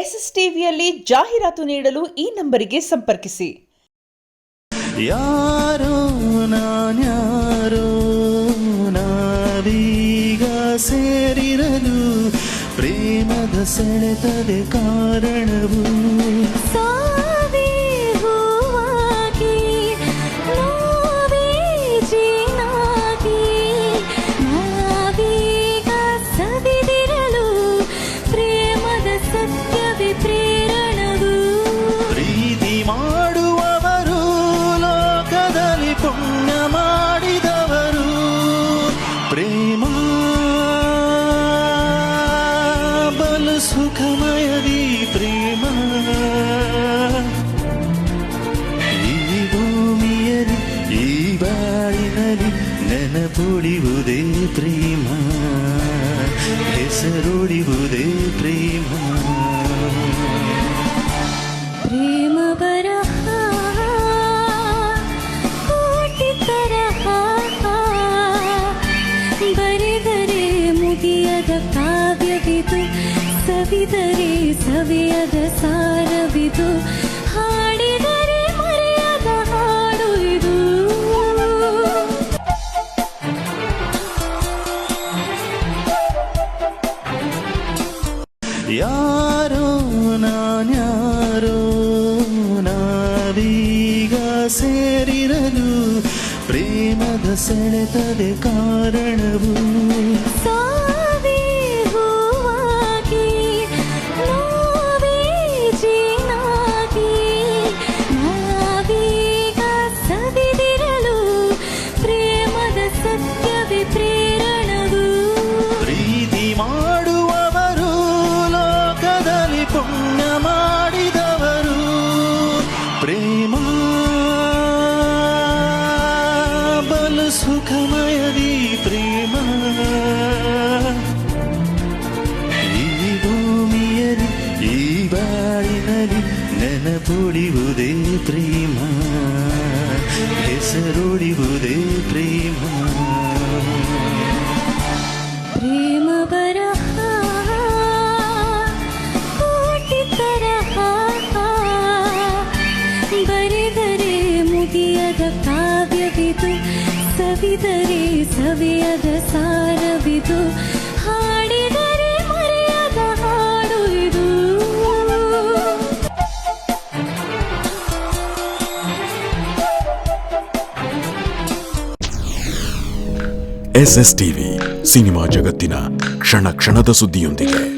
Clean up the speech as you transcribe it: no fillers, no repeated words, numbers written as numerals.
SSTVಯಲ್ಲಿ ಜಾಹೀರಾತು ನೀಡಲು ಈ ನಂಬರಿಗೆ ಸಂಪರ್ಕಿಸಿ. ಯಾರೋ ನಾನ್ಯಾರೋ ನಾವೀಗ ಸೇರಿರಲು ಪ್ರೇಮದ ಸೆಳೆತದೆ ಕಾರಣವು ಸುಖಮಯದಿ ಪ್ರೇಮ ಈ ಭೂಮಿಯಲ್ಲಿ ಈ ಬಾಳಿನಲ್ಲಿ ನೆನಪುಳಿಯುವುದೇ ಪ್ರೇಮ ಹೆಸರುಳಿಯುವುದೇ ಪ್ರೇಮ ಪ್ರೇಮ ಬರಹ ಕೋಟಿ ತರಹ ಬರೆದರೆ ಮುಗಿಯದ ಕಾವ್ಯವಿದು ಸವಿದರೆ ಸವಿಯದ ಸಾರವಿದು ಹಾಡಿದರೆ ಮರೆಯದ ಹಾಡು ಇದು ಯಾರೋ ನಾನ್ಯಾರೋ ನಾವೀಗ ಸೇರಿರಲು ಪ್ರೇಮದ ಸೆಳೆತದೆ ಕಾರಣವು ಪ್ರೇಮ ಬಲು ಸುಖಮಯದಿ ಪ್ರೇಮ ಈ ಭೂಮಿಯಲ್ಲಿ ಈ ಬಾಳಿನಲ್ಲಿ ನೆನಪುಳಿಯುವುದೇ ಪ್ರೇಮ ಹೆಸರುಳಿಯುವುದೇ ಪ್ರೇಮ ಪ್ರೇಮ ಬರಹ ಕೋಟಿ ತರಹ ಬರೆದರೆ ಮುಗಿಯದ ಕಾವ್ಯವಿದು ಸವಿದರೆ ಸವಿಯದ ಸಾರವಿದು ಹಾಡಿದರೆ ಮರೆಯದ ಹಾಡು ಇದು SSTV ಸಿನಿಮಾ ಜಗತ್ತಿನ ಕ್ಷಣ ಕ್ಷಣದ ಸುದ್ದಿಯೊಂದಿಗೆ.